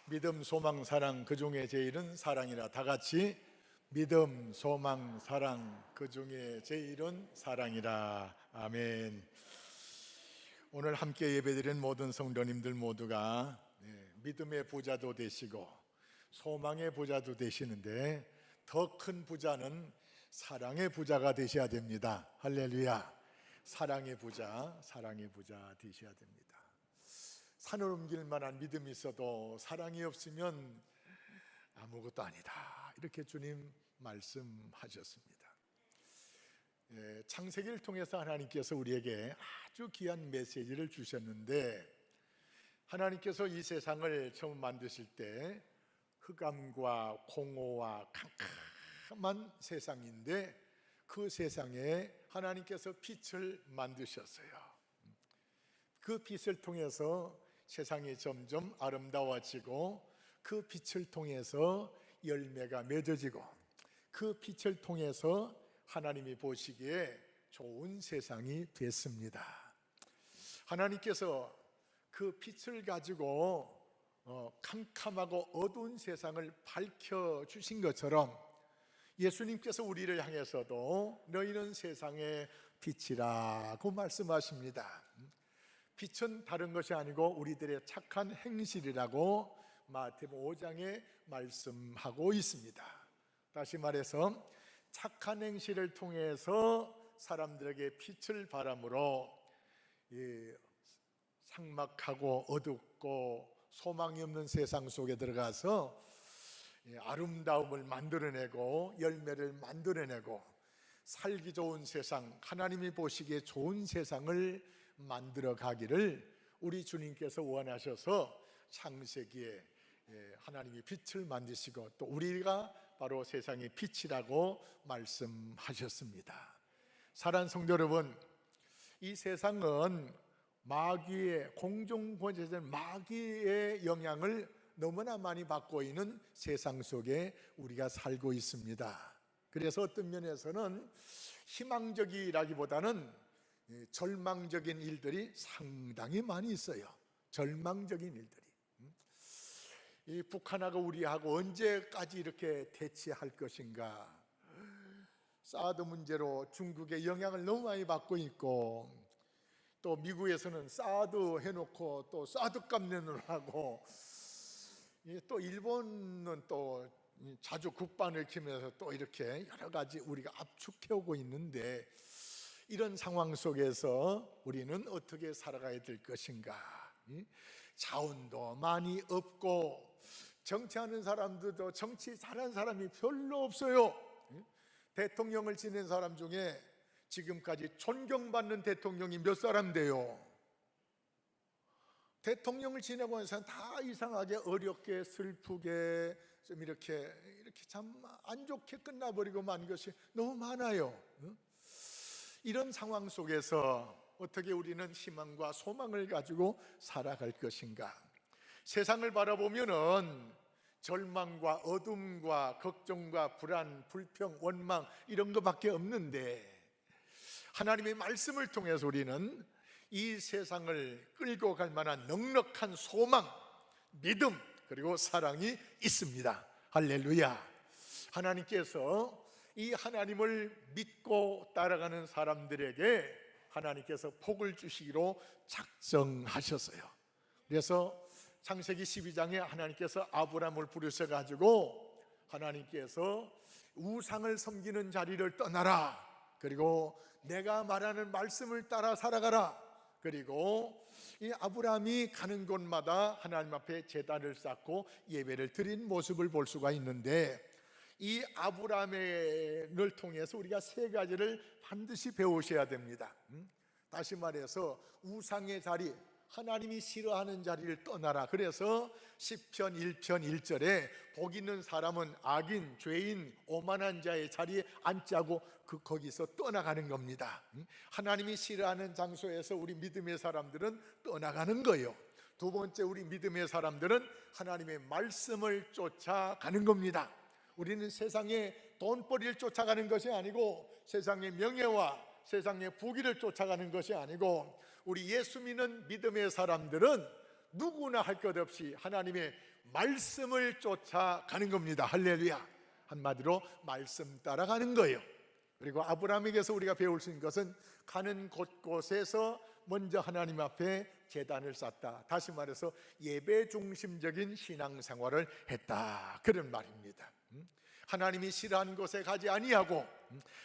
믿음, 소망, 사랑 그 중에 제일은 사랑이라. 다 같이 믿음, 소망, 사랑 그 중에 제일은 사랑이라. 아멘. 오늘 함께 예배드린 모든 성도님들 모두가 믿음의 부자도 되시고 소망의 부자도 되시는데, 더 큰 부자는 사랑의 부자가 되셔야 됩니다. 할렐루야. 사랑의 부자, 사랑의 부자 되셔야 됩니다. 산을 옮길 만한 믿음이 있어도 사랑이 없으면 아무것도 아니다, 이렇게 주님 말씀하셨습니다. 창세기를 통해서 하나님께서 우리에게 아주 귀한 메시지를 주셨는데, 하나님께서 이 세상을 처음 만드실 때 흑암과 공허와 캄캄한 세상인데, 그 세상에 하나님께서 빛을 만드셨어요. 그 빛을 통해서 세상이 점점 아름다워지고, 그 빛을 통해서 열매가 맺어지고, 그 빛을 통해서 하나님이 보시기에 좋은 세상이 됐습니다. 하나님께서 그 빛을 가지고 캄캄하고 어두운 세상을 밝혀주신 것처럼, 예수님께서 우리를 향해서도 너희는 세상의 빛이라고 말씀하십니다. 빛은 다른 것이 아니고 우리들의 착한 행실이라고 마태복음 5장에 말씀하고 있습니다. 다시 말해서 착한 행실을 통해서 사람들에게 빛을 발함으로 삭막하고 어둡고 소망이 없는 세상 속에 들어가서 아름다움을 만들어내고 열매를 만들어내고 살기 좋은 세상, 하나님이 보시기에 좋은 세상을 만들어 가기를 우리 주님께서 원하셔서 창세기에 하나님이 빛을 만드시고, 또 우리가 바로 세상의 빛이라고 말씀하셨습니다. 사랑하는 성도 여러분, 이 세상은 마귀의, 공중권세자인 마귀의 영향을 너무나 많이 받고 있는 세상 속에 우리가 살고 있습니다. 그래서 어떤 면에서는 희망적이라기보다는 절망적인 일들이 상당히 많이 있어요. 절망적인 일들이. 이 북한하고 우리하고 언제까지 이렇게 대치할 것인가? 사드 문제로 중국의 영향을 너무 많이 받고 있고, 또 미국에서는 사드 해놓고 또 사드 값내느라 하고, 또 일본은 또 자주 국방을 키면서 또 이렇게 여러 가지 우리가 압축해오고 있는데, 이런 상황 속에서 우리는 어떻게 살아가야 될 것인가? 자원도 많이 없고, 정치하는 사람들도 정치 잘하는 사람이 별로 없어요. 대통령을 지낸 사람 중에 지금까지 존경받는 대통령이 몇 사람 돼요? 대통령을 지내고 있는 사람 다 이상하게 어렵게 슬프게 좀 이렇게 참 안 좋게 끝나버리고 만 것이 너무 많아요. 이런 상황 속에서 어떻게 우리는 희망과 소망을 가지고 살아갈 것인가? 세상을 바라보면은 절망과 어둠과 걱정과 불안, 불평, 원망 이런 것밖에 없는데, 하나님의 말씀을 통해서 우리는 이 세상을 끌고 갈 만한 넉넉한 소망, 믿음, 그리고 사랑이 있습니다. 할렐루야. 하나님께서 이 하나님을 믿고 따라가는 사람들에게 하나님께서 복을 주시기로 작정하셨어요. 그래서 창세기 12장에 하나님께서 아브라함을 부르셔가지고 하나님께서 우상을 섬기는 자리를 떠나라, 그리고 내가 말하는 말씀을 따라 살아가라, 그리고 이 아브라함이 가는 곳마다 하나님 앞에 제단을 쌓고 예배를 드린 모습을 볼 수가 있는데, 이 아브라함을 통해서 우리가 세 가지를 반드시 배우셔야 됩니다. 다시 말해서 우상의 자리, 하나님이 싫어하는 자리를 떠나라. 그래서 시편 1편 1절에 복 있는 사람은 악인, 죄인, 오만한 자의 자리에 앉자고 거기서 떠나가는 겁니다. 하나님이 싫어하는 장소에서 우리 믿음의 사람들은 떠나가는 거예요. 두 번째, 우리 믿음의 사람들은 하나님의 말씀을 쫓아가는 겁니다. 우리는 세상의 돈벌이를 쫓아가는 것이 아니고, 세상의 명예와 세상의 부귀를 쫓아가는 것이 아니고, 우리 예수 믿는 믿음의 사람들은 누구나 할 것 없이 하나님의 말씀을 쫓아가는 겁니다. 할렐루야. 한마디로 말씀 따라가는 거예요. 그리고 아브라함에게서 우리가 배울 수 있는 것은 가는 곳곳에서 먼저 하나님 앞에 제단을 쌓다. 다시 말해서 예배 중심적인 신앙생활을 했다, 그런 말입니다. 하나님이 싫어하는 곳에 가지 아니하고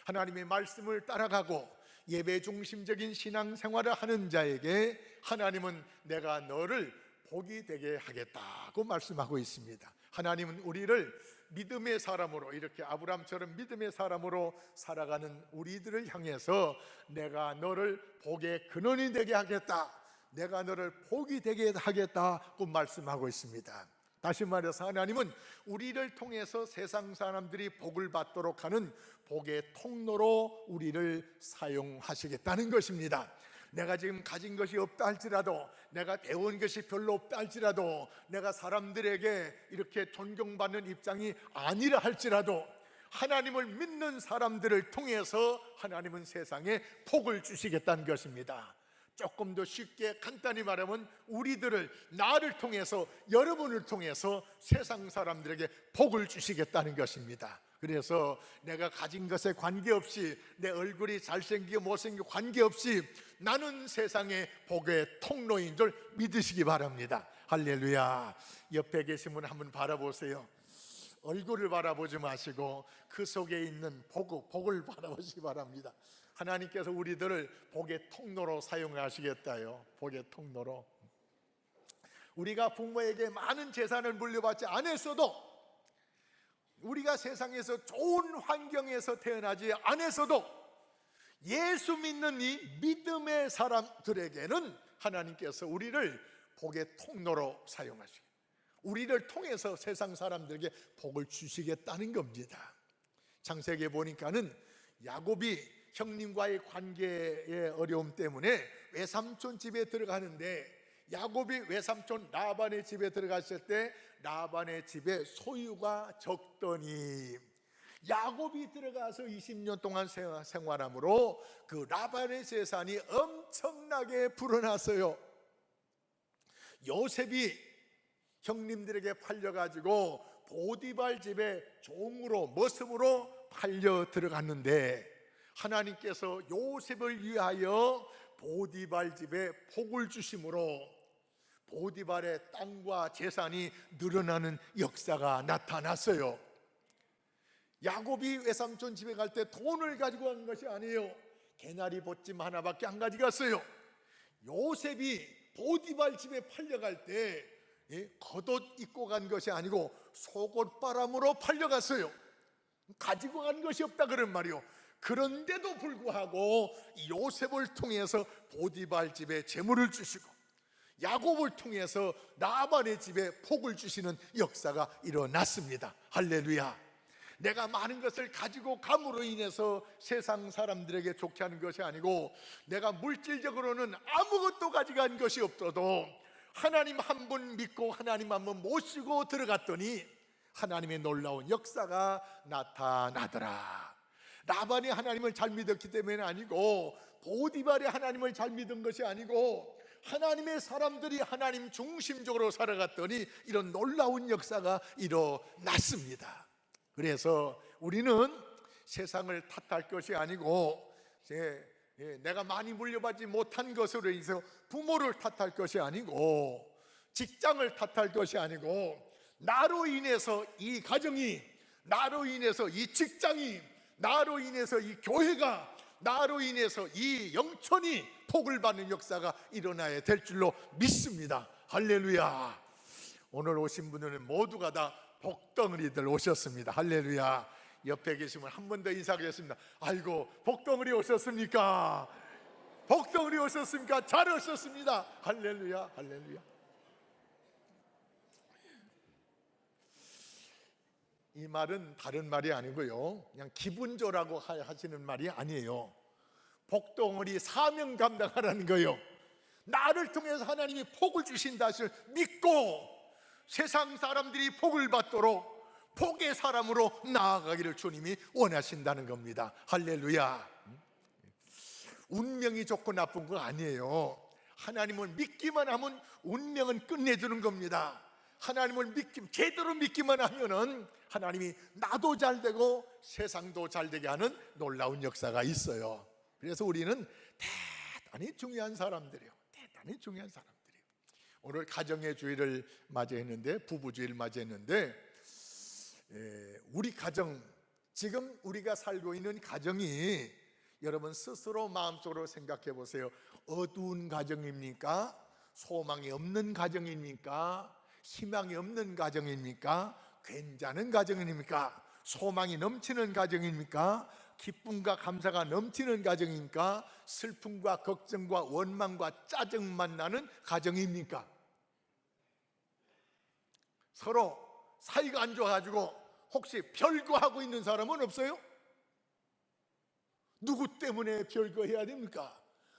하나님의 말씀을 따라가고 예배 중심적인 신앙생활을 하는 자에게 하나님은 내가 너를 복이 되게 하겠다고 말씀하고 있습니다. 하나님은 우리를 믿음의 사람으로, 이렇게 아브라함처럼 믿음의 사람으로 살아가는 우리들을 향해서 내가 너를 복의 근원이 되게 하겠다, 내가 너를 복이 되게 하겠다고 말씀하고 있습니다. 다시 말해서 하나님은 우리를 통해서 세상 사람들이 복을 받도록 하는 복의 통로로 우리를 사용하시겠다는 것입니다. 내가 지금 가진 것이 없다 할지라도, 내가 배운 것이 별로 없다 할지라도, 내가 사람들에게 이렇게 존경받는 입장이 아니라 할지라도 하나님을 믿는 사람들을 통해서 하나님은 세상에 복을 주시겠다는 것입니다. 조금 더 쉽게 간단히 말하면 우리들을, 나를 통해서, 여러분을 통해서 세상 사람들에게 복을 주시겠다는 것입니다. 그래서 내가 가진 것에 관계없이, 내 얼굴이 잘생기고 못생기고 관계없이 나는 세상의 복의 통로인 줄 믿으시기 바랍니다. 할렐루야. 옆에 계신 분 한번 바라보세요. 얼굴을 바라보지 마시고 그 속에 있는 복을 바라보시기 바랍니다. 하나님께서 우리들을 복의 통로로 사용하시겠다요. 복의 통로로. 우리가 부모에게 많은 재산을 물려받지 않았어도, 우리가 세상에서 좋은 환경에서 태어나지 않았어도 예수 믿는 이 믿음의 사람들에게는 하나님께서 우리를 복의 통로로 사용하시고 우리를 통해서 세상 사람들에게 복을 주시겠다는 겁니다. 창세기에 보니까는 야곱이 형님과의 관계의 어려움 때문에 외삼촌 집에 들어가는데, 야곱이 외삼촌 라반의 집에 들어갔을 때 라반의 집에 소유가 적더니 야곱이 들어가서 20년 동안 생활함으로 그 라반의 재산이 엄청나게 불어났어요. 요셉이 형님들에게 팔려가지고 보디발 집에 종으로, 머슴으로 팔려 들어갔는데 하나님께서 요셉을 위하여 보디발 집에 복을 주심으로 보디발의 땅과 재산이 늘어나는 역사가 나타났어요. 야곱이 외삼촌 집에 갈 때 돈을 가지고 간 것이 아니에요. 개나리 보찜 하나밖에 안 가져갔어요. 요셉이 보디발 집에 팔려갈 때 겉옷 입고 간 것이 아니고 속옷바람으로 팔려갔어요. 가지고 간 것이 없다 그런 말이요. 그런데도 불구하고 요셉을 통해서 보디발 집에 재물을 주시고 야곱을 통해서 라반의 집에 복을 주시는 역사가 일어났습니다. 할렐루야. 내가 많은 것을 가지고 감으로 인해서 세상 사람들에게 좋게 하는 것이 아니고, 내가 물질적으로는 아무것도 가져간 것이 없어도 하나님 한 분 믿고 하나님 한 분 모시고 들어갔더니 하나님의 놀라운 역사가 나타나더라. 라반이 하나님을 잘 믿었기 때문에 아니고, 보디발이 하나님을 잘 믿은 것이 아니고, 하나님의 사람들이 하나님 중심적으로 살아갔더니 이런 놀라운 역사가 일어났습니다. 그래서 우리는 세상을 탓할 것이 아니고, 내가 많이 물려받지 못한 것으로 인해서 부모를 탓할 것이 아니고, 직장을 탓할 것이 아니고, 나로 인해서 이 가정이, 나로 인해서 이 직장이, 나로 인해서 이 교회가, 나로 인해서 이 영촌이 복을 받는 역사가 일어나야 될 줄로 믿습니다. 할렐루야. 오늘 오신 분들은 모두가 다 복덩어리들 오셨습니다. 할렐루야. 옆에 계시면 한 번 더 인사드리겠습니다. 아이고, 복덩어리 오셨습니까? 복덩어리 오셨습니까? 잘 오셨습니다. 할렐루야. 할렐루야. 이 말은 다른 말이 아니고요, 그냥 기분조라고 하시는 말이 아니에요. 복덩어리 사명 감당하라는 거예요. 나를 통해서 하나님이 복을 주신다 것을 믿고 세상 사람들이 복을 받도록 복의 사람으로 나아가기를 주님이 원하신다는 겁니다. 할렐루야. 운명이 좋고 나쁜 거 아니에요. 하나님을 믿기만 하면 운명은 끝내주는 겁니다. 하나님을 제대로 믿기만 하면은 하나님이 나도 잘 되고 세상도 잘 되게 하는 놀라운 역사가 있어요. 그래서 우리는 대단히 중요한 사람들이에요. 대단히 중요한 사람들이에요. 오늘 가정의 주일을 맞이했는데, 부부주의를 맞이했는데, 우리 가정, 지금 우리가 살고 있는 가정이 여러분 스스로 마음속으로 생각해 보세요. 어두운 가정입니까? 소망이 없는 가정입니까? 희망이 없는 가정입니까? 괜찮은 가정입니까? 소망이 넘치는 가정입니까? 기쁨과 감사가 넘치는 가정입니까? 슬픔과 걱정과 원망과 짜증만 나는 가정입니까? 서로 사이가 안 좋아가지고 혹시 별거하고 있는 사람은 없어요? 누구 때문에 별거해야 됩니까?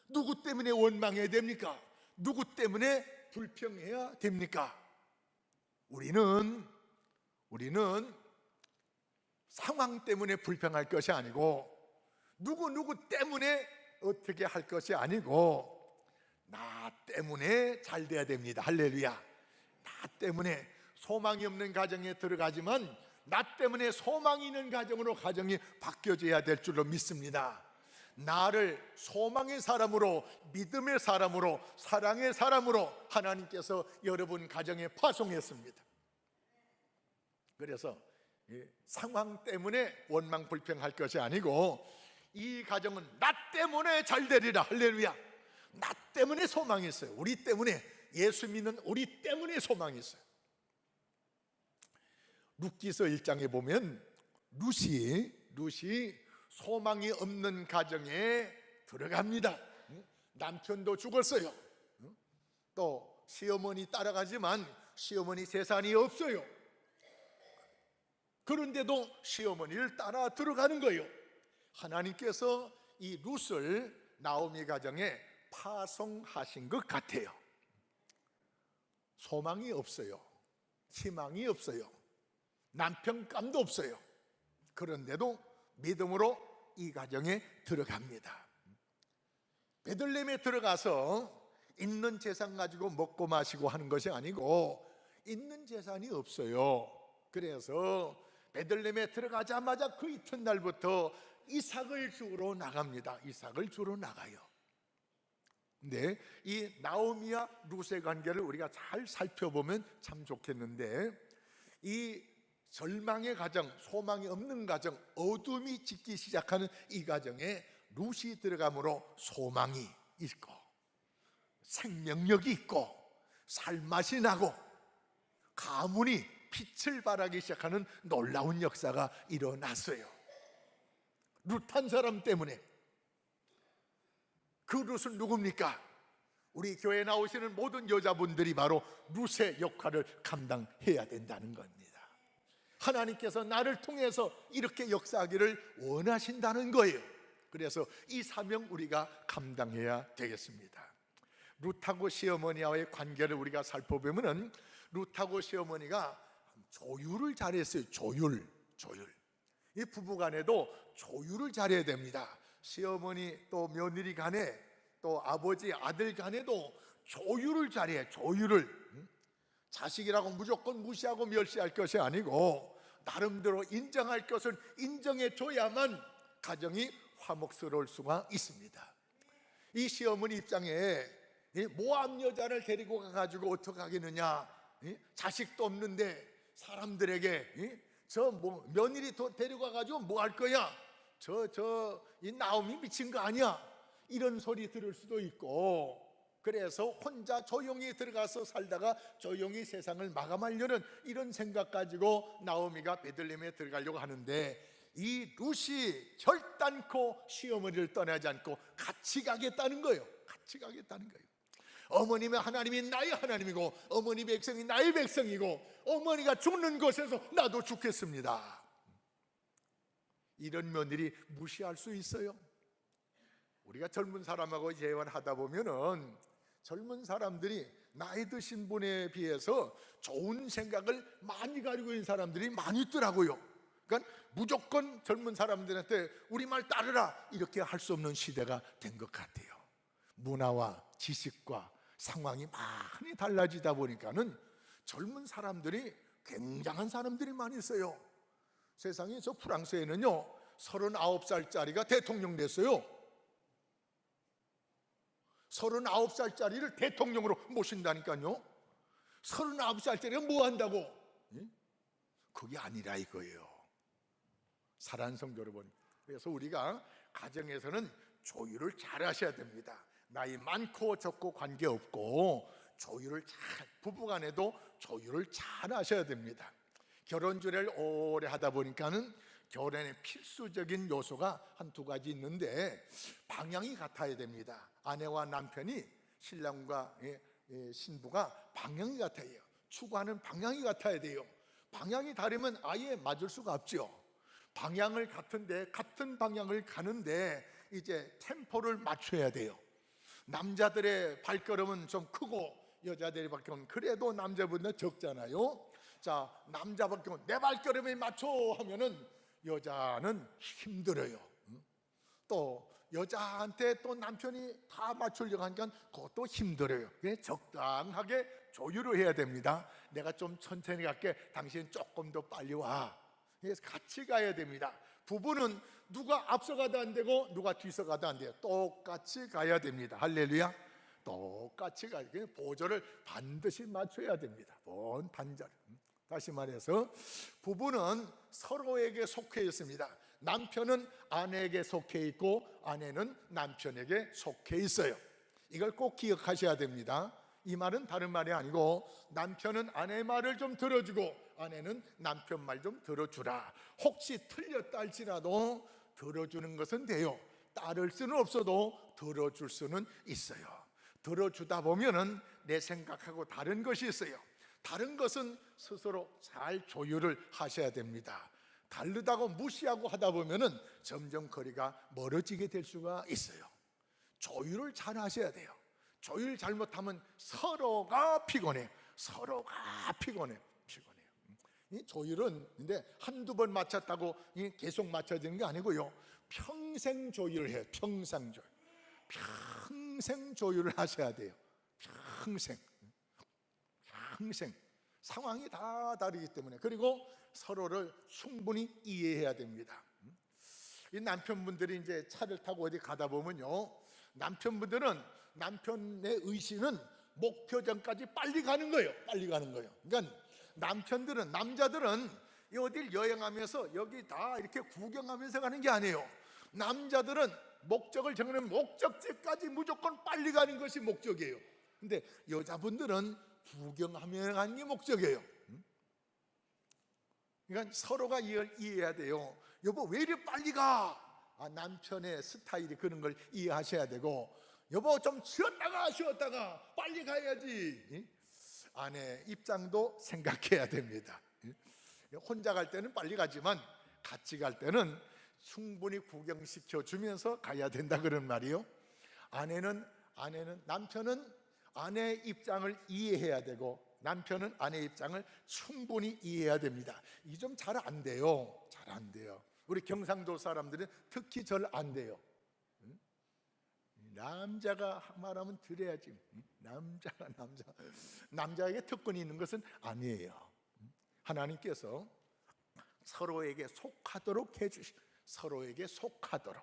누구 때문에 원망해야 됩니까? 누구 때문에 불평해야 됩니까? 우리는 상황 때문에 불평할 것이 아니고, 누구 때문에 어떻게 할 것이 아니고, 나 때문에 잘 돼야 됩니다. 할렐루야. 나 때문에 소망이 없는 가정에 들어가지만 나 때문에 소망이 있는 가정으로 가정이 바뀌어져야 될 줄로 믿습니다. 나를 소망의 사람으로, 믿음의 사람으로, 사랑의 사람으로 하나님께서 여러분 가정에 파송했습니다. 그래서 상황 때문에 원망 불평할 것이 아니고, 이 가정은 나 때문에 잘 되리라. 할렐루야. 나 때문에 소망이 있어요. 우리 때문에, 예수 믿는 우리 때문에 소망이 있어요. 룻기서 1장에 보면 룻이 소망이 없는 가정에 들어갑니다. 남편도 죽었어요. 또 시어머니 따라가지만 시어머니 재산이 없어요. 그런데도 시어머니를 따라 들어가는 거예요. 하나님께서 이 룻을 나오미 가정에 파송하신 것 같아요. 소망이 없어요. 희망이 없어요. 남편감도 없어요. 그런데도 믿음으로 이 가정에 들어갑니다. 베들레헴에 들어가서 있는 재산 가지고 먹고 마시고 하는 것이 아니고, 있는 재산이 없어요. 그래서 베들레헴에 들어가자마자 그 이튿날부터 이삭을 주우러 나갑니다. 이삭을 주우러 나가요. 근데 이 나오미와 룻의 관계를 우리가 잘 살펴보면 참 좋겠는데, 이 절망의 가정, 소망이 없는 가정, 어둠이 짓기 시작하는 이 가정에 룻이 들어감으로 소망이 있고, 생명력이 있고, 살맛이 나고, 가문이 빛을 발하기 시작하는 놀라운 역사가 일어났어요. 룻 한 사람 때문에. 그 룻은 누굽니까? 우리 교회에 나오시는 모든 여자분들이 바로 룻의 역할을 감당해야 된다는 겁니다. 하나님께서 나를 통해서 이렇게 역사하기를 원하신다는 거예요. 그래서 이 사명 우리가 감당해야 되겠습니다. 룻하고 시어머니와의 관계를 우리가 살펴보면 룻하고 시어머니가 조율을 잘했어요. 조율. 이 부부간에도 조율을 잘해야 됩니다. 시어머니 또 며느리 간에, 또 아버지 아들 간에도 조율을 잘해야, 조율을. 자식이라고 무조건 무시하고 멸시할 것이 아니고, 나름대로 인정할 것은 인정해 줘야만 가정이 화목스러울 수가 있습니다. 이 시어머니 입장에 모함 여자를 데리고 가가지고 어떻게 하겠느냐, 자식도 없는데 사람들에게 며느리 데리고 가가지고 뭐 할 거야, 이 나오미 미친 거 아니야, 이런 소리 들을 수도 있고, 그래서 혼자 조용히 들어가서 살다가 조용히 세상을 마감하려는 이런 생각 가지고 나오미가 베들레헴에 들어가려고 하는데, 이 룻이 결단코 시어머니를 떠나지 않고 같이 가겠다는 거예요. 같이 가겠다는 거예요. 어머님의 하나님이 나의 하나님이고, 어머니 백성이 나의 백성이고, 어머니가 죽는 곳에서 나도 죽겠습니다. 이런 며느리 무시할 수 있어요? 우리가 젊은 사람하고 재혼하다 보면은 젊은 사람들이 나이 드신 분에 비해서 좋은 생각을 많이 가지고 있는 사람들이 많이 있더라고요. 그러니까 무조건 젊은 사람들한테 우리 말 따르라 이렇게 할 수 없는 시대가 된 것 같아요. 문화와 지식과 상황이 많이 달라지다 보니까는 젊은 사람들이 굉장한 사람들이 많이 있어요. 세상에 저 프랑스에는요 39살짜리가 대통령 됐어요. 39살짜리를 대통령으로 모신다니까요. 39살짜리가 뭐 한다고? 그게 아니라 이거예요. 사랑하는 성도 여러분, 그래서 우리가 가정에서는 조율을 잘 하셔야 됩니다. 나이 많고 적고 관계없고 조율을 잘, 부부간에도 조율을 잘 하셔야 됩니다. 결혼주례를 오래 하다 보니까는 결혼의 필수적인 요소가 한두 가지 있는데 방향이 같아야 됩니다. 아내와 남편이, 신랑과 신부가 방향이 같아요. 추구하는 방향이 같아야 돼요. 방향이 다르면 아예 맞을 수가 없죠. 방향을 같은데, 같은 방향을 가는데 이제 템포를 맞춰야 돼요. 남자들의 발걸음은 좀 크고 여자들의 발걸음은 그래도 남자보다 적잖아요. 자, 남자 발걸음 내 발걸음에 맞춰 하면은 여자는 힘들어요. 또 여자한테 또 남편이 다 맞추려고 하니까 그것도 힘들어요. 적당하게 조율을 해야 됩니다. 내가 좀 천천히 갈게, 당신 조금 더 빨리 와. 그래서 같이 가야 됩니다. 부부는 누가 앞서가도 안 되고 누가 뒤서가도 안 돼요. 똑같이 가야 됩니다. 할렐루야. 똑같이 가야 돼요. 보조를 반드시 맞춰야 됩니다. 본 반절. 다시 말해서 부부는 서로에게 속해 있습니다. 남편은 아내에게 속해 있고 아내는 남편에게 속해 있어요. 이걸 꼭 기억하셔야 됩니다. 이 말은 다른 말이 아니고 남편은 아내 말을 좀 들어주고 아내는 남편 말 좀 들어주라. 혹시 틀렸다 할지라도 들어주는 것은 돼요. 따를 수는 없어도 들어줄 수는 있어요. 들어주다 보면은 내 생각하고 다른 것이 있어요. 다른 것은 스스로 잘 조율을 하셔야 됩니다. 다르다고 무시하고 하다 보면은 점점 거리가 멀어지게 될 수가 있어요. 조율을 잘 하셔야 돼요. 조율 잘못하면 서로가 피곤해요. 이 조율은 근데 한두 번 맞췄다고 계속 맞춰야 되는 게 아니고요. 평생 조율을 해요. 평생 조율을 하셔야 돼요. 평생 상황이 다 다르기 때문에. 그리고 서로를 충분히 이해해야 됩니다. 이 남편분들이 이제 차를 타고 어디 가다 보면요, 남편분들은 남편의 의식은 목표점까지 빨리 가는 거예요. 그러니까 남자들은 어딜 여행하면서 여기 다 이렇게 구경하면서 가는 게 아니에요. 남자들은 목적을 정하는 목적지까지 무조건 빨리 가는 것이 목적이에요. 근데 여자분들은 구경하며 가는 게 목적이에요. 그러니까 서로가 이해해야 돼요. 여보 왜 이리 빨리 가? 남편의 스타일이 그런 걸 이해하셔야 되고, 여보 좀 쉬었다가 빨리 가야지. 아내 입장도 생각해야 됩니다. 혼자 갈 때는 빨리 가지만 같이 갈 때는 충분히 구경시켜 주면서 가야 된다 그런 말이요. 남편은 아내 입장을 이해해야 되고 남편은 아내 입장을 충분히 이해해야 됩니다. 이 좀 잘 안 돼요. 우리 경상도 사람들은 특히 잘 안 돼요. 남자가 말하면 들어야지. 남자에게 특권이 있는 것은 아니에요. 하나님께서 서로에게 속하도록 서로에게 속하도록.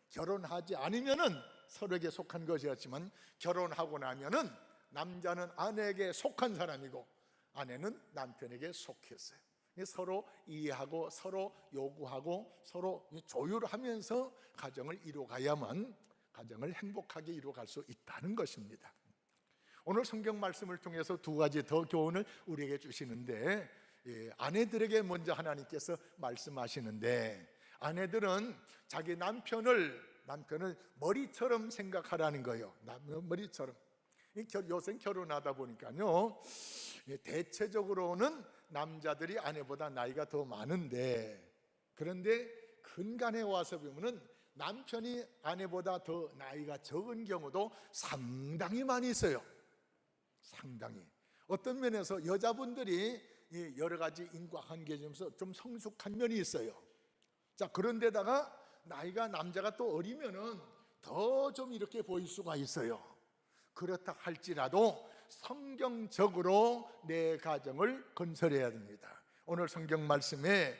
결혼하지 않으면은 서로에게 속한 것이었지만 결혼하고 나면은 남자는 아내에게 속한 사람이고 아내는 남편에게 속했어요. 서로 이해하고 서로 요구하고 서로 조율하면서 가정을 이루어가야만 가정을 행복하게 이루어갈 수 있다는 것입니다. 오늘 성경 말씀을 통해서 두 가지 더 교훈을 우리에게 주시는데, 아내들에게 먼저 하나님께서 말씀하시는데, 아내들은 자기 남편을 머리처럼 생각하라는 거예요. 머리처럼. 요새 결혼하다 보니까요, 대체적으로는 남자들이 아내보다 나이가 더 많은데, 그런데 근간에 와서 보면은 남편이 아내보다 더 나이가 적은 경우도 상당히 많이 있어요. 상당히. 어떤 면에서 여자분들이 여러 가지 인과관계 중에서 좀 성숙한 면이 있어요. 자, 그런데다가 나이가 남자가 또 어리면은 더 좀 이렇게 보일 수가 있어요. 그렇다 할지라도 성경적으로 내 가정을 건설해야 됩니다. 오늘 성경 말씀에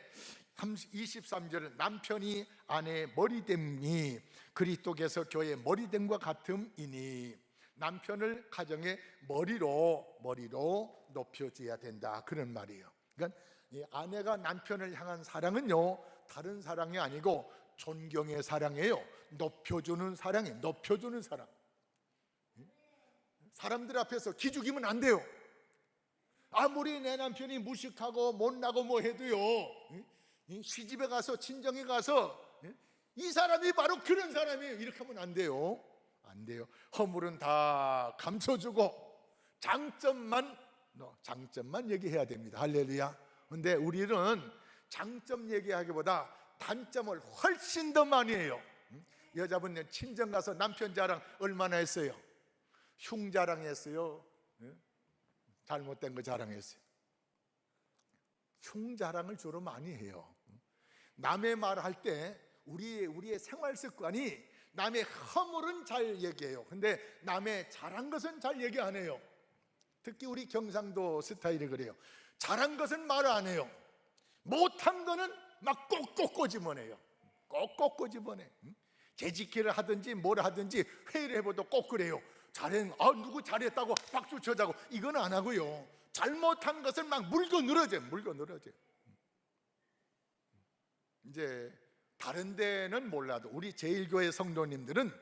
23절 남편이 아내의 머리됨이 그리스도께서 교회의 머리됨과 같음이니 남편을 가정의 머리로 높여줘야 된다, 그런 말이에요. 그러니까 이 아내가 남편을 향한 사랑은요 다른 사랑이 아니고 존경의 사랑이에요. 높여주는 사랑이에요. 높여주는 사랑. 사람들 앞에서 기죽이면 안 돼요. 아무리 내 남편이 무식하고 못나고 뭐 해도요, 시집에 가서 친정에 가서 이 사람이 바로 그런 사람이에요, 이렇게 하면 안 돼요. 안 돼요. 허물은 다 감춰주고 장점만 얘기해야 됩니다. 할렐루야. 근데 우리는 장점 얘기하기보다 단점을 훨씬 더 많이 해요. 여자분은 친정 가서 남편 자랑 얼마나 했어요? 흉 자랑했어요? 잘못된 거 자랑했어요? 흉 자랑을 주로 많이 해요. 남의 말할 때 우리의 생활 습관이 남의 허물은 잘 얘기해요. 근데 남의 잘한 것은 잘 얘기 안 해요. 특히 우리 경상도 스타일이 그래요. 잘한 것은 말 안 해요. 못한 거는 막 꼭꼭 꼬집어내요. 꼭꼭 꼬집어내. 재직기를 하든지 뭘 하든지 회의를 해봐도 꼭 그래요. 누구 잘했다고 박수 쳐자고 이건 안 하고요. 잘못한 것을 막 물고 늘어져요. 이제 다른 데는 몰라도 우리 제1교회 성도님들은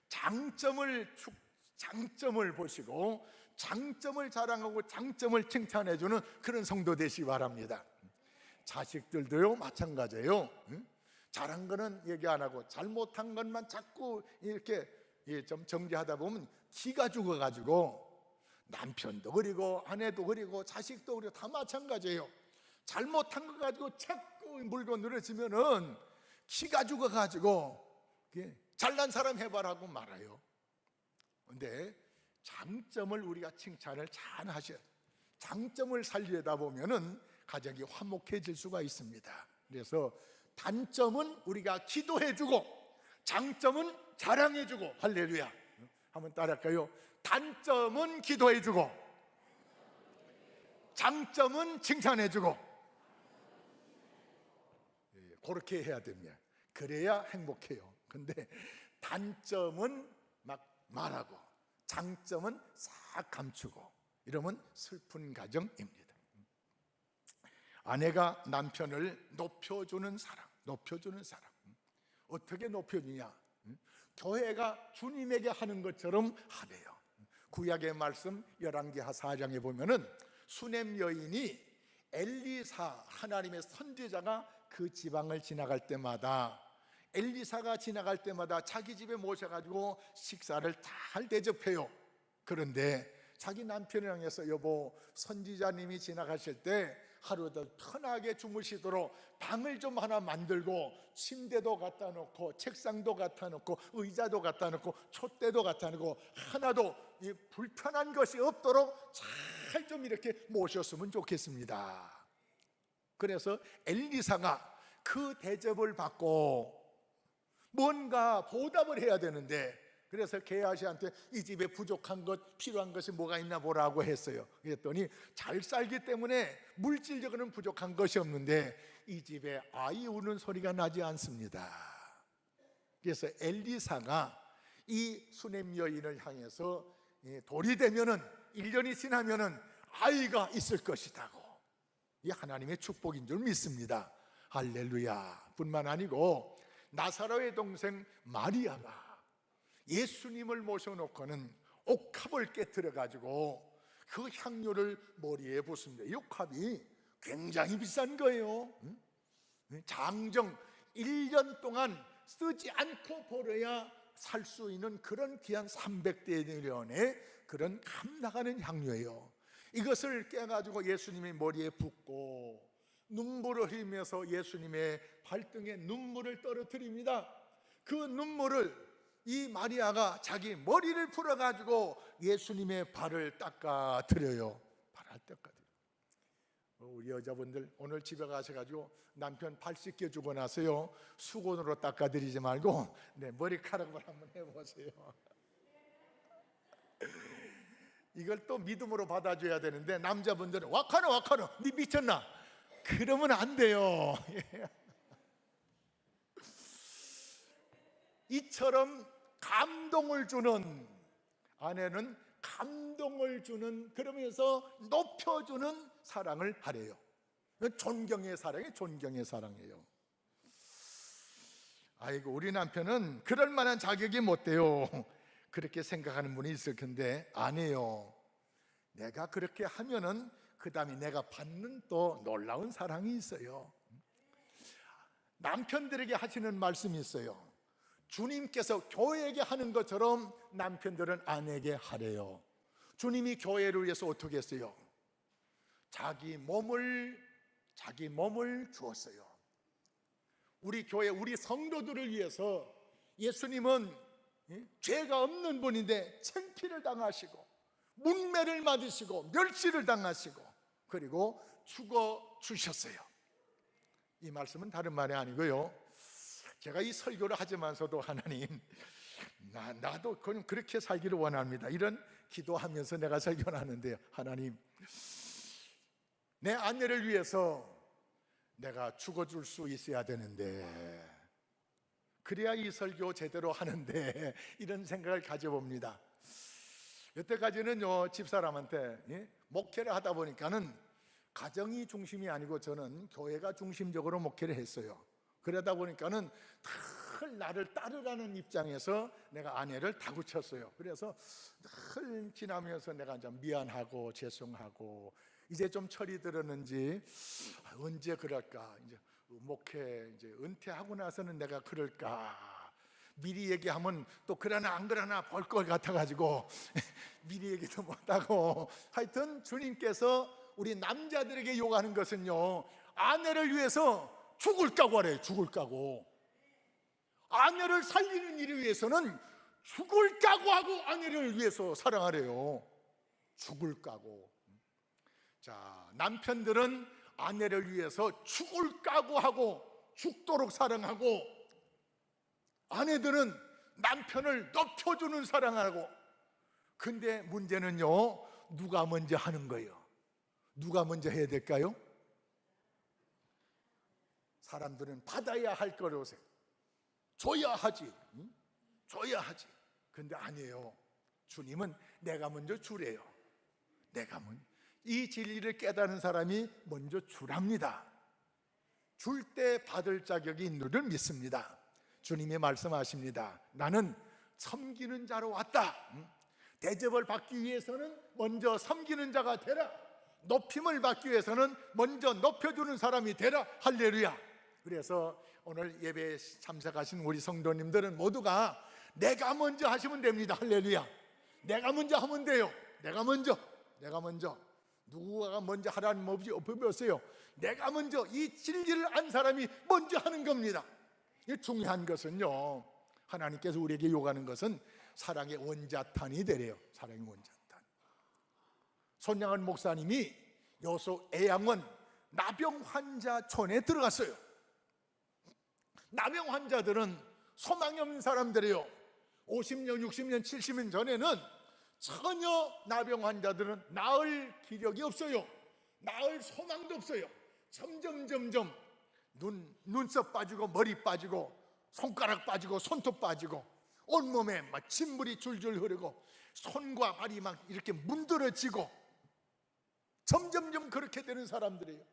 장점을 보시고 장점을 자랑하고 장점을 칭찬해주는 그런 성도 되시기 바랍니다. 자식들도요 마찬가지예요. 잘한 거는 얘기 안 하고 잘못한 것만 자꾸 이렇게 좀 정지하다 보면 기가 죽어가지고 남편도 그리고 아내도 그리고 자식도 그리고 다 마찬가지예요. 잘못한 거 가지고 자꾸 물고 늘어지면은 기가 죽어가지고 잘난 사람 해봐라고 말아요. 근데 장점을 우리가 칭찬을 잘 하셔야, 장점을 살리다 보면은 가정이 화목해질 수가 있습니다. 그래서 단점은 우리가 기도해주고 장점은 자랑해주고, 할렐루야. 한번 따라할까요? 단점은 기도해주고 장점은 칭찬해주고, 그렇게 해야 됩니다. 그래야 행복해요. 근데 단점은 막 말하고 장점은 싹 감추고 이러면 슬픈 가정입니다. 아내가 남편을 높여주는 사랑. 어떻게 높여주냐? 교회가 주님에게 하는 것처럼 하래요. 구약의 말씀 열왕기하 4장에 보면은 수넴 여인이 엘리사, 하나님의 선지자가 그 지방을 지나갈 때마다, 엘리사가 지나갈 때마다 자기 집에 모셔가지고 식사를 잘 대접해요. 그런데 자기 남편을 향해서 여보, 선지자님이 지나가실 때 하루 더 편하게 주무시도록 방을 좀 하나 만들고 침대도 갖다 놓고 책상도 갖다 놓고 의자도 갖다 놓고 촛대도 갖다 놓고 하나도 불편한 것이 없도록 잘 좀 이렇게 모셨으면 좋겠습니다. 그래서 엘리사가 그 대접을 받고 뭔가 보답을 해야 되는데, 그래서 게하시한테 이 집에 부족한 것, 필요한 것이 뭐가 있나 보라고 했어요. 그랬더니 잘 살기 때문에 물질적으로는 부족한 것이 없는데 이 집에 아이 우는 소리가 나지 않습니다. 그래서 엘리사가 이 수넴 여인을 향해서 돌이 되면은 1년이 지나면은 아이가 있을 것이라고, 이 하나님의 축복인 줄 믿습니다. 할렐루야. 뿐만 아니고 나사로의 동생 마리아가 예수님을 모셔놓고는 옥합을 깨뜨려 가지고 그 향료를 머리에 붓습니다. 이 옥합이 굉장히 비싼 거예요. 장정 1년 동안 쓰지 않고 버려야 살 수 있는 그런 귀한 300데나리온의 그런 값나가는 향료예요. 이것을 깨가지고 예수님의 머리에 붓고 눈물을 흘리면서 예수님의 발등에 눈물을 떨어뜨립니다. 그 눈물을 이 마리아가 자기 머리를 풀어가지고 예수님의 발을 닦아드려요. 발을 닦아드려요. 우리 여자분들 오늘 집에 가셔가지고 남편 발 씻겨주고 나서요, 수건으로 닦아드리지 말고 머리카락을 한번 해보세요. 이걸 또 믿음으로 받아줘야 되는데, 남자분들은 와카노 와카노 니 미쳤나? 그러면 안 돼요. 이처럼 감동을 주는 아내는 감동을 주는, 그러면서 높여주는 사랑을 하래요. 존경의 사랑이 존경의 사랑이에요. 아이고, 우리 남편은 그럴 만한 자격이 못 돼요, 그렇게 생각하는 분이 있을 텐데, 아니에요. 내가 그렇게 하면은 그 다음에 내가 받는 또 놀라운 사랑이 있어요. 남편들에게 하시는 말씀이 있어요. 주님께서 교회에게 하는 것처럼 남편들은 아내에게 하래요. 주님이 교회를 위해서 어떻게 했어요? 자기 몸을 주었어요. 우리 교회, 우리 성도들을 위해서 예수님은 죄가 없는 분인데 창피를 당하시고 문매를 맞으시고 멸시를 당하시고 그리고 죽어 주셨어요. 이 말씀은 다른 말이 아니고요, 제가 이 설교를 하지만서도 하나님, 나도 그렇게 살기를 원합니다, 이런 기도하면서 내가 설교를 하는데요, 하나님, 내 아내를 위해서 내가 죽어줄 수 있어야 되는데, 그래야 이 설교 제대로 하는데, 이런 생각을 가져봅니다. 여태까지는요, 집사람한테 목회를 하다 보니까는 가정이 중심이 아니고 저는 교회가 중심적으로 목회를 했어요. 그러다 보니까는 늘 나를 따르라는 입장에서 내가 아내를 다그쳤어요. 그래서 늘 지나면서 내가 좀 미안하고 죄송하고, 이제 좀 철이 들었는지 언제 그럴까, 이제 목회 이제 은퇴하고 나서는 내가 그럴까, 미리 얘기하면 또 그러나 안 그러나 볼 것 같아가지고 미리 얘기도 못하고, 하여튼 주님께서 우리 남자들에게 요구하는 것은요, 아내를 위해서 죽을 각오하래요. 죽을 각오. 아내를 살리는 일을 위해서는 죽을 각오하고 아내를 위해서 사랑하래요. 죽을 각오. 자, 남편들은 아내를 위해서 죽을 각오하고 죽도록 사랑하고, 아내들은 남편을 높여주는 사랑하고. 근데 문제는요, 누가 먼저 하는 거예요? 누가 먼저 해야 될까요? 사람들은 받아야 할 거라고 생각해요. 줘야 하지, 줘야 하지. 근데 아니에요. 주님은 내가 먼저 주래요. 내가 먼저. 이 진리를 깨닫는 사람이 먼저 주랍니다. 줄 때 받을 자격이 있는 줄 믿습니다. 주님이 말씀하십니다. 나는 섬기는 자로 왔다. 대접을 받기 위해서는 먼저 섬기는 자가 되라. 높임을 받기 위해서는 먼저 높여주는 사람이 되라. 할렐루야. 그래서 오늘 예배에 참석하신 우리 성도님들은 모두가 내가 먼저 하시면 됩니다. 할렐루야. 내가 먼저 하면 돼요. 내가 먼저. 누구가 먼저 하라는 법이 없어요. 내가 먼저, 이 진리를 안 사람이 먼저 하는 겁니다. 중요한 것은요, 하나님께서 우리에게 요구하는 것은 사랑의 원자탄이 되래요. 사랑의 원자탄. 손양원 목사님이 여수 애양원 나병 환자촌에 들어갔어요. 나병 환자들은 소망이 없는 사람들이에요. 50년, 60년, 70년 전에는 전혀 나병 환자들은 나을 기력이 없어요. 나을 소망도 없어요. 점점 눈썹 빠지고 머리 빠지고 손가락 빠지고 손톱 빠지고 온몸에 막 진물이 줄줄 흐르고 손과 발이 막 이렇게 문드러지고 점점 그렇게 되는 사람들이에요.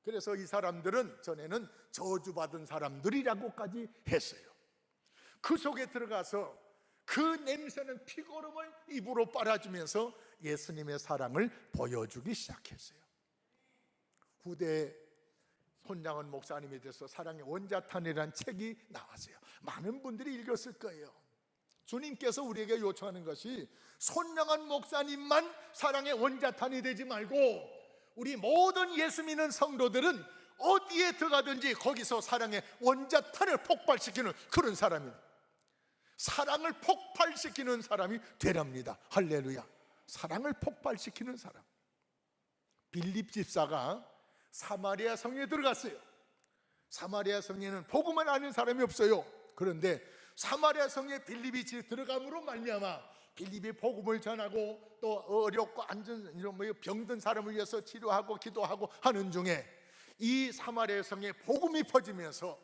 그래서 이 사람들은 전에는 저주받은 사람들이라고까지 했어요. 그 속에 들어가서 그 냄새는 피고름을 입으로 빨아주면서 예수님의 사랑을 보여주기 시작했어요. 후대에 손양원 목사님에 대해서 사랑의 원자탄이라는 책이 나왔어요. 많은 분들이 읽었을 거예요. 주님께서 우리에게 요청하는 것이 손양원 목사님만 사랑의 원자탄이 되지 말고 우리 모든 예수 믿는 성도들은 어디에 들어가든지 거기서 사랑의 원자탄을 폭발시키는 그런 사람입니다. 사랑을 폭발시키는 사람이 되랍니다. 할렐루야. 사랑을 폭발시키는 사람. 빌립 집사가 사마리아 성에 들어갔어요. 사마리아 성에는 복음을 아는 사람이 없어요. 그런데 사마리아 성에 빌립이 들어감으로 말미암아 빌립이 복음을 전하고 또 어렵고 이런 병든 사람을 위해서 치료하고 기도하고 하는 중에 이 사마리아 성에 복음이 퍼지면서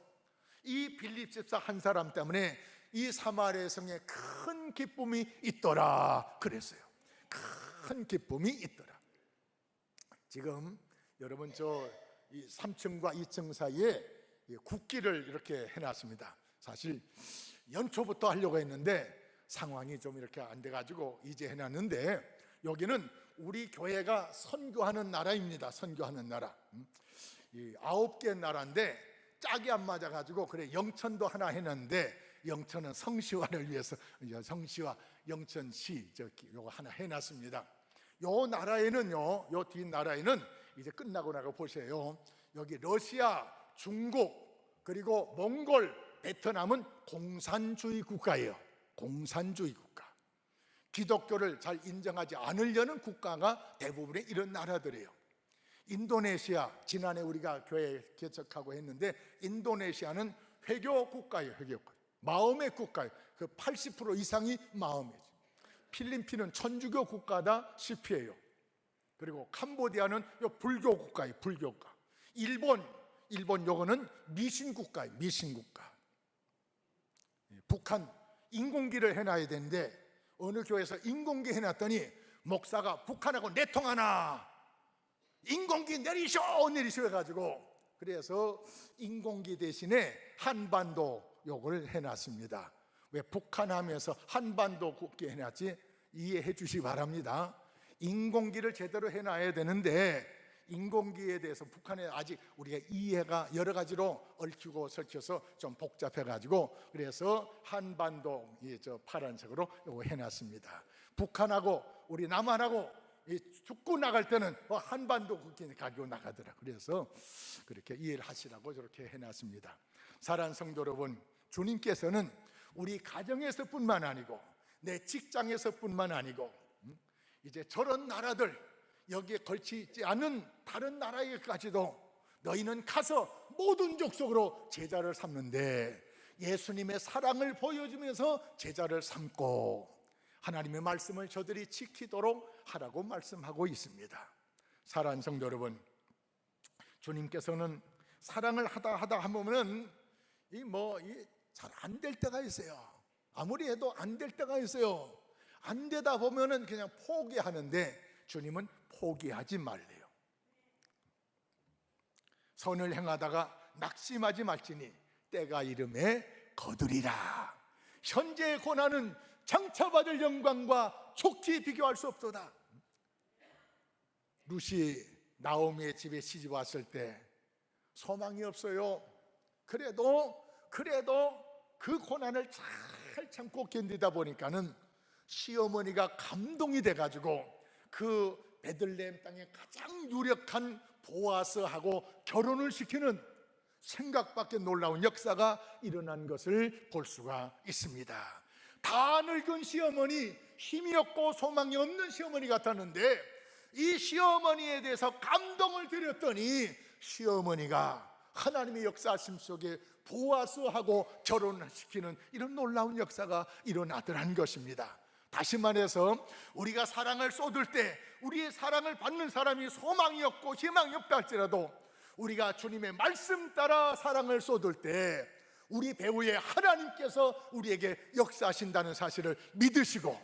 이 빌립 집사 한 사람 때문에 이 사마리아 성에 큰 기쁨이 있더라 그랬어요. 큰 기쁨이 있더라. 지금 여러분 이 3층과 2층 사이에 국기를 이렇게 해놨습니다. 사실 연초부터 하려고 했는데 상황이 좀 이렇게 안 돼가지고 이제 해놨는데, 여기는 우리 교회가 선교하는 나라입니다. 선교하는 나라. 이 9개 나라인데 짝이 안 맞아가지고 그래 영천도 하나 해놨는데, 영천은 성시화를 위해서 성시화 영천시 요거 하나 해놨습니다. 요 나라에는요, 요 뒷 나라에는 이제 끝나고 나가 보세요. 여기 러시아, 중국, 그리고 몽골, 베트남은 공산주의 국가예요. 공산주의 국가. 기독교를 잘 인정하지 않으려는 국가가 대부분의 이런 나라들이에요. 인도네시아, 지난해 우리가 교회 개척하고 했는데 인도네시아는 회교 국가예요. 회교 국가. 마음의 국가예요. 그 80% 이상이 마음이죠. 필리핀은 천주교 국가다 10%예요. 그리고 캄보디아는 불교 국가예요. 불교 국가. 일본 요거는 미신 국가예요. 미신 국가. 북한 인공기를 해놔야 되는데 어느 교회에서 인공기 해놨더니 목사가 북한하고 내통하나 인공기 내리셔 해가지고, 그래서 인공기 대신에 한반도 요걸 해놨습니다. 왜 북한 하면서 한반도 국기 해놨지? 이해해 주시기 바랍니다. 인공기를 제대로 해놔야 되는데 인공기에 대해서 북한에 아직 우리가 이해가 여러 가지로 얽히고 설켜서 좀 복잡해가지고, 그래서 한반도 파란색으로 요거 해놨습니다. 북한하고 우리 남한하고 죽고 나갈 때는 한반도 국기 가지고 나가더라. 그래서 그렇게 이해를 하시라고 저렇게 해놨습니다. 사랑하는 성도 여러분, 주님께서는 우리 가정에서뿐만 아니고 내 직장에서뿐만 아니고 이제 저런 나라들, 여기에 걸치지 않은 다른 나라에까지도 너희는 가서 모든 족속으로 제자를 삼는데, 예수님의 사랑을 보여주면서 제자를 삼고 하나님의 말씀을 저들이 지키도록 하라고 말씀하고 있습니다. 사랑하는 성도 여러분, 주님께서는 사랑을 하다 하면은 잘 안 될 때가 있어요. 아무리 해도 안 될 때가 있어요. 안 되다 보면은 그냥 포기하는데 주님은 포기하지 말래요. 선을 행하다가 낙심하지 말지니 때가 이름에 거두리라. 현재의 고난은 장차받을 영광과 촉히 비교할 수 없도다. 룻이 나오미의 집에 시집 왔을 때 소망이 없어요. 그래도 그 고난을 잘 참고 견디다 보니까는 시어머니가 감동이 돼가지고 그 베들레헴 땅의 가장 유력한 보아스하고 결혼을 시키는 생각밖에 놀라운 역사가 일어난 것을 볼 수가 있습니다. 다 늙은 시어머니, 힘이 없고 소망이 없는 시어머니 같았는데 이 시어머니에 대해서 감동을 드렸더니 시어머니가 하나님의 역사하심 속에 보아스하고 결혼을 시키는 이런 놀라운 역사가 일어나더란 것입니다. 다시 말해서 우리가 사랑을 쏟을 때 우리의 사랑을 받는 사람이 소망이 없고 희망이 없다 할지라도 우리가 주님의 말씀 따라 사랑을 쏟을 때 우리 배후에 하나님께서 우리에게 역사하신다는 사실을 믿으시고,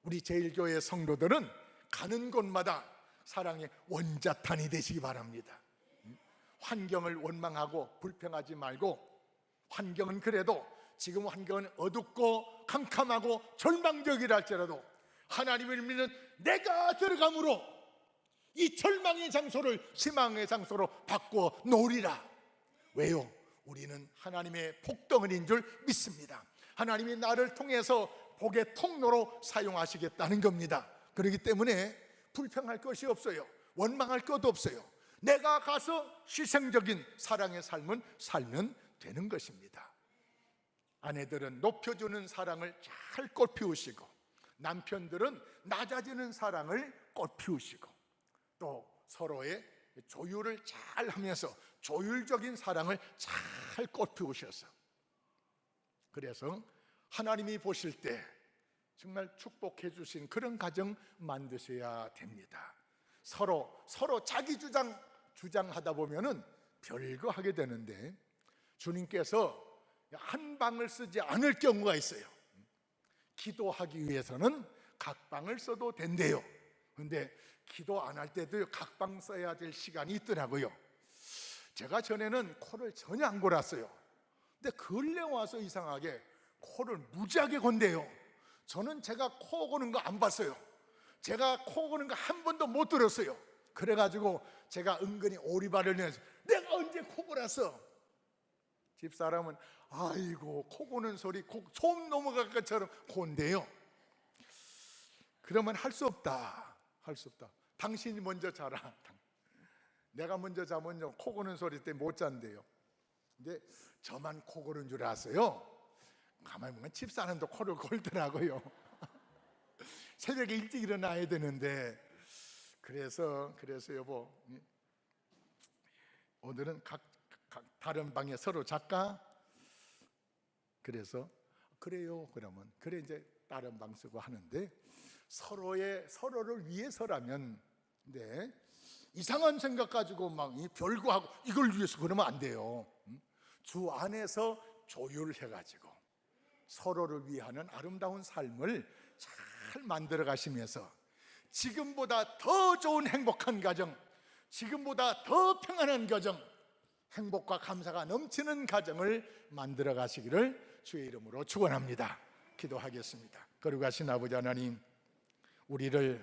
우리 제일교회 성도들은 가는 곳마다 사랑의 원자탄이 되시기 바랍니다. 환경을 원망하고 불평하지 말고, 환경은 그래도 지금 환경은 어둡고 캄캄하고 절망적이라 할지라도 하나님을 믿는 내가 들어감으로 이 절망의 장소를 희망의 장소로 바꾸어 놓으리라. 왜요? 우리는 하나님의 복덩어리인 줄 믿습니다. 하나님이 나를 통해서 복의 통로로 사용하시겠다는 겁니다. 그렇기 때문에 불평할 것이 없어요. 원망할 것도 없어요. 내가 가서 희생적인 사랑의 삶을 살면 되는 것입니다. 아내들은 높여주는 사랑을 잘 꽃피우시고, 남편들은 낮아지는 사랑을 꽃피우시고, 또 서로의 조율을 잘 하면서 조율적인 사랑을 잘 꽃피우셔서, 그래서 하나님이 보실 때 정말 축복해 주신 그런 가정 만드셔야 됩니다. 서로 자기 주장하다 보면은 별거 하게 되는데, 주님께서 한 방을 쓰지 않을 경우가 있어요. 기도하기 위해서는 각 방을 써도 된대요. 근데 기도 안 할 때도 각 방 써야 될 시간이 있더라고요. 제가 전에는 코를 전혀 안 골았어요. 근데 근래 와서 이상하게 코를 무지하게 건대요. 저는 제가 코 고는 거 안 봤어요. 제가 코 고는 거 한 번도 못 들었어요. 그래가지고 제가 은근히 오리발을 내서 내가 언제 코 골았어? 집사람은 아이고 코 고는 소리 소음 넘어갈 것처럼 곤대요. 그러면 할 수 없다. 당신이 먼저 자라. 내가 먼저 자면 코 고는 소리 때문에 못 잔대요. 근데 저만 코 고는 줄 아세요? 가만히 보면 집사람도 코를 골더라고요. 새벽에 일찍 일어나야 되는데, 그래서 여보, 오늘은 각 다른 방에 서로 잘까? 그래서 그래요. 그러면 그래 이제 다른 방 쓰고 하는데, 서로를 위해서라면, 네, 이상한 생각 가지고 막 별거 하고 이걸 위해서 그러면 안 돼요. 주 안에서 조율해가지고 서로를 위하는 아름다운 삶을 잘 만들어 가시면서 지금보다 더 좋은 행복한 가정, 지금보다 더 평안한 가정, 행복과 감사가 넘치는 가정을 만들어 가시기를 주의 이름으로 축원합니다. 기도하겠습니다. 거룩하신 아버지 하나님, 우리를